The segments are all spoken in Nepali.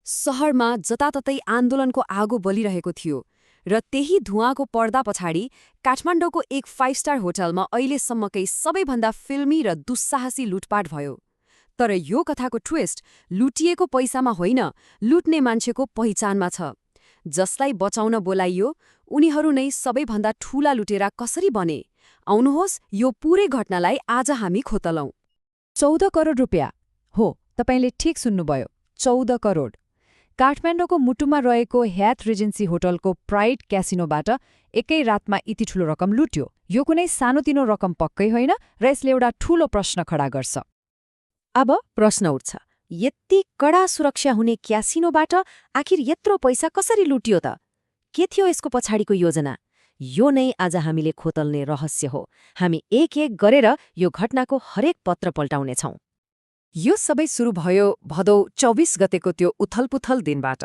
शहरमा जताततै आन्दोलनको आगो बलिरहेको थियो र त्यही धुवाँको पर्दा पछाडि काठमाडौँको एक 5 स्टार होटलमा अहिलेसम्मकै सबैभन्दा फिल्मी र दुस्साहसी लुटपाट भयो। तर यो कथाको ट्विस्ट लुटिएको पैसामा होइन, लुट्ने मान्छेको पहिचानमा छ। जसलाई बचाउन बोलाइयो उनीहरू नै सबैभन्दा ठूला लुटेरा कसरी बने? आउनुहोस् यो पूरै घटनालाई आज हामी खोतलौं। 14 करोड रुपियाँ। हो, तपाईले ठिक सुन्नुभयो, 14 करोड। काठमाडौँको मुटुमा रहेको ह्याथ रिजेन्सी होटलको प्राइड क्यासिनोबाट एकै रातमा यति ठूलो रकम लुट्यो। यो कुनै सानोतिनो रकम पक्कै होइन र यसले एउटा ठूलो प्रश्न खडा गर्छ। अब प्रश्न उठ्छ, यति कडा सुरक्षा हुने क्यासिनोबाट आखिर यत्रो पैसा कसरी लुटियो त? के थियो यसको पछाडिको योजना? यो नै आज हामीले खोतल्ने रहस्य हो। हामी एक एक गरेर यो घटनाको हरेक पत्र पल्टाउनेछौं। यो सबै सुरु भयो भदौ 24 गतेको त्यो उथलपुथल दिनबाट।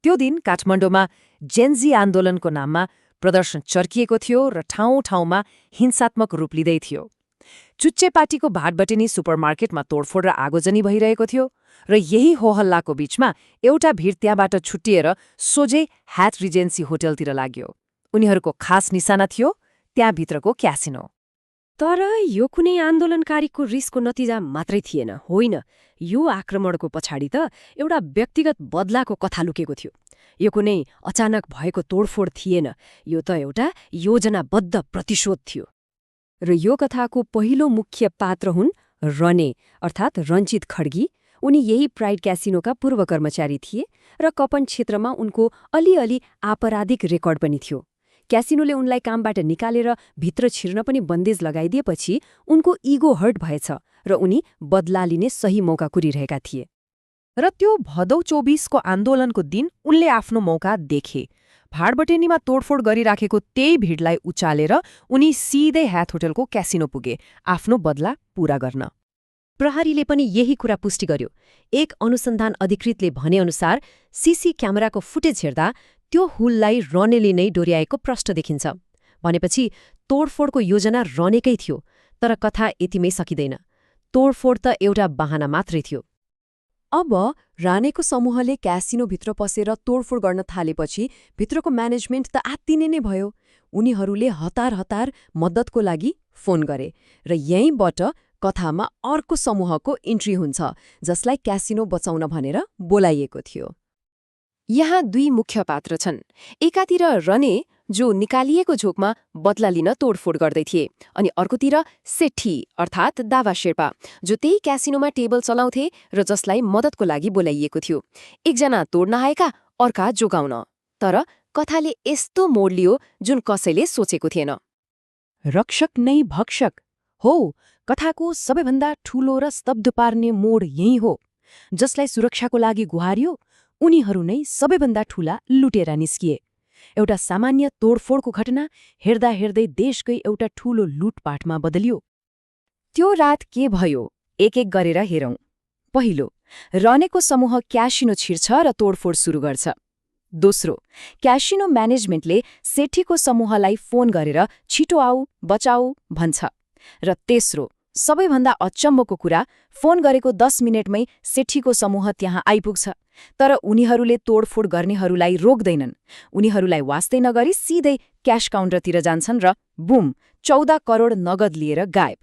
त्यो दिन काठमाडौँमा जेन्जी आन्दोलनको नाममा प्रदर्शन चर्किएको थियो र ठाउँ ठाउँमा हिंसात्मक रूप लिँदै थियो। चुच्चे पार्टीको भाटबटेनी सुपरमार्केटमा तोडफोड र आगोजनी भइरहेको थियो र यही होहल्लाको बीचमा एउटा भिड त्यहाँबाट छुट्टिएर सोझै ह्याथ रिजेन्सी होटलतिर लाग्यो। उनीहरूको खास निशाना थियो त्यहाँभित्रको क्यासिनो। तर यो कुनै आन्दोलनकारीको रिसको नतिजा मात्रै थिएन, होइन। यो आक्रमणको पछाडि त एउटा व्यक्तिगत बदलाको कथा लुकेको थियो। यो कुनै अचानक भएको तोडफोड थिएन, यो त एउटा योजनाबद्ध प्रतिशोध थियो। र यो कथाको पहिलो मुख्य पात्र हुन् रने, अर्थात् रञ्जित खड्गी। उनी यही प्राइड क्यासिनोका पूर्व कर्मचारी थिए र कपन क्षेत्रमा उनको अलिअलि आपराधिक रेकर्ड पनि थियो। क्यासिनोले उनलाई कामबाट निकालेर भित्र छिर्न पनि बन्देज लगाइदिएपछि उनको इगो हर्ट भएछ र उनी बदला लिने सही मौका कुरिरहेका थिए। र त्यो भदौ 24 को आन्दोलनको दिन उनले आफ्नो मौका देखे। भाडबटेनीमा तोडफोड गरिराखेको त्यही भिडलाई उचालेर उनी सिधै ह्याथ होटलको क्यासिनो पुगे, आफ्नो बदला पूरा गर्न। प्रहरीले पनि यही कुरा पुष्टि गर्यो। एक अनुसन्धान अधिकृतले भनेअनुसार सीसी क्यामेराको फुटेज हेर्दा त्यो हुललाई रनेले नै डोर्याएको प्रष्ट देखिन्छ। भनेपछि तोडफोडको योजना रनेकै थियो। तर कथा यतिमै सकिँदैन। तोडफोड त एउटा बहाना मात्रै थियो। अब रानेको समूहले क्यासिनोभित्र पसेर तोडफोड गर्न थालेपछि भित्रको म्यानेजमेन्ट त आत्तिने नै भयो। उनीहरूले हतार हतार मद्दतको लागि फोन गरे र यहीँबाट कथामा अर्को समूहको इन्ट्री हुन्छ, जसलाई क्यासिनो बचाउन भनेर बोलाइएको थियो। यहाँ दुई मुख्य पात्र छन्। एकातिर रने, जो निकालिएको झोकमा बदला लिन तोडफोड गर्दै थिए, अनि अर्कोतिर सेठी अर्थात् दावा शेर्पा, जो त्यही क्यासिनोमा टेबल चलाउँथे र जसलाई मद्दतको लागि बोलाइएको थियो। एकजना तोड्न आएका, अर्का जोगाउन। तर कथाले यस्तो मोड लियो जुन कसैले सोचेको थिएन। रक्षक नै भक्षक हो। कथाको सबैभन्दा ठूलो र स्तब्ध पार्ने मोड यही हो। जसलाई सुरक्षाको लागि गुहारियो उनीहरू नै सबैभन्दा ठूला लुटेरा निस्किए। एउटा सामान्य तोडफोडको घटना हेर्दा हेर्दै देशकै एउटा ठूलो लुटपाटमा बदलियो। त्यो रात के भयो, एक एक गरेर हेरौं। पहिलो, रनेको समूह क्यासिनो छिर्छ र तोडफोड सुरु गर्छ। दोस्रो, क्यासिनो म्यानेजमेन्टले सेठीको समूहलाई फोन गरेर छिटो आऊ, बचाऊ भन्छ। र तेस्रो, सबैभन्दा अचम्मको कुरा, फोन गरेको 10 मिनेटमै सेठीको समूह त्यहाँ आइपुग्छ। तर उनीहरूले तोडफोड गर्नेहरूलाई रोक्दैनन्। उनीहरूलाई वास्तै नगरी सिधै क्यास काउन्टरतिर जान्छन् र बुम, 14 करोड नगद लिएर गायब।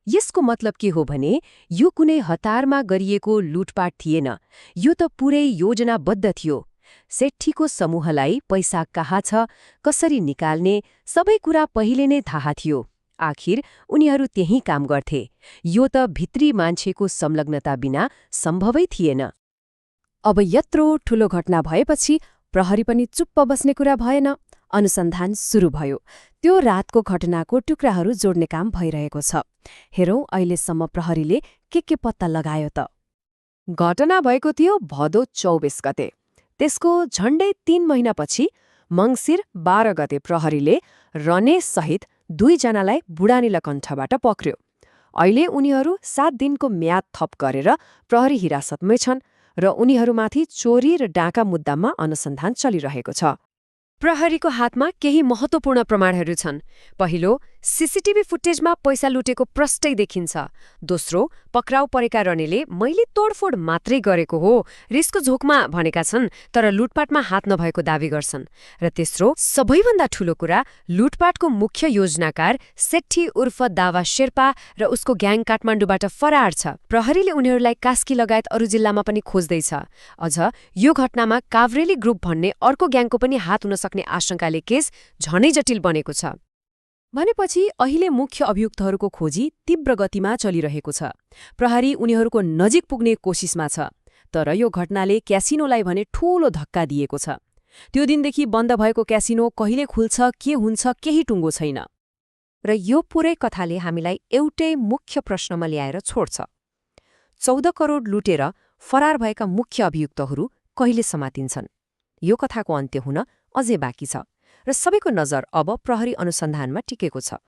यसको मतलब के हो भने यो कुनै हतारमा गरिएको लुटपाट थिएन। यो त पुरै योजनाबद्ध थियो। सेठीको समूहलाई पैसा कहाँ छ, कसरी निकाल्ने, सबै कुरा पहिले नै थाहा थियो। आखिर उनीहरू त्यही काम गर्थे। यो त भित्री मान्छेको संलग्नता बिना सम्भवै थिएन। अब यत्रो ठूलो घटना भएपछि प्रहरी पनि चुप्प बस्ने कुरा भएन। अनुसन्धान सुरु भयो। त्यो रातको घटनाको टुक्राहरू जोड्ने काम भइरहेको छ। हेरौं अहिलेसम्म प्रहरीले के पत्ता लगायो त। घटना भएको थियो भदौ 24 गते। त्यसको झण्डै 3 महिनापछि मङ्सिर 12 गते प्रहरीले रने सहित 2 जनालाई बुढानीलकण्ठबाट पक्र्यो। अहिले उनीहरू 7 दिनको म्याद थप गरेर प्रहरी हिरासतमै छन् र उनीहरूमाथि चोरी र डाका मुद्दामा अनुसन्धान चलिरहेको छ। प्रहरीको हातमा केही महत्त्वपूर्ण प्रमाणहरू छन्। पहिलो, सीसीटीभी फुटेजमा पैसा लुटेको प्रष्टै देखिन्छ। दोस्रो, पक्राउ परेका रनेले मैले तोडफोड मात्रै गरेको हो रिसको झोकमा भनेका छन्, तर लुटपाटमा हात नभएको दावी गर्छन्। र तेस्रो, सबैभन्दा ठूलो कुरा, लुटपाटको मुख्य योजनाकार सेट्ठी उर्फ दावा शेर्पा र उसको ग्याङ काठमाडौँबाट फरार छ। प्रहरीले उनीहरूलाई कास्की लगायत अरू जिल्लामा पनि खोज्दैछ। अझ यो घटनामा काभ्रेली ग्रुप भन्ने अर्को ग्याङको पनि हात हुन सक्ने आशंकाले केस झनै जटिल बनेको छ। भनेपछि अहिले मुख्य अभियुक्तहरूको खोजी तीव्र गतिमा चलिरहेको छ। प्रहरी उनीहरूको नजिक पुग्ने कोसिसमा छ। तर यो घटनाले क्यासिनोलाई भने ठूलो धक्का दिएको छ। त्यो दिनदेखि बन्द भएको क्यासिनो कहिले खुल्छ, के हुन्छ, केही टुङ्गो छैन। र यो पुरै कथाले हामीलाई एउटै मुख्य प्रश्नमा ल्याएर छोड्छ। 14 करोड लुटेर फरार भएका मुख्य अभियुक्तहरू कहिले समातिन्छन्? यो कथाको अन्त्य हुन अझै बाँकी छ र सबैको नजर अब प्रहरी अनुसन्धानमा टिकेको छ।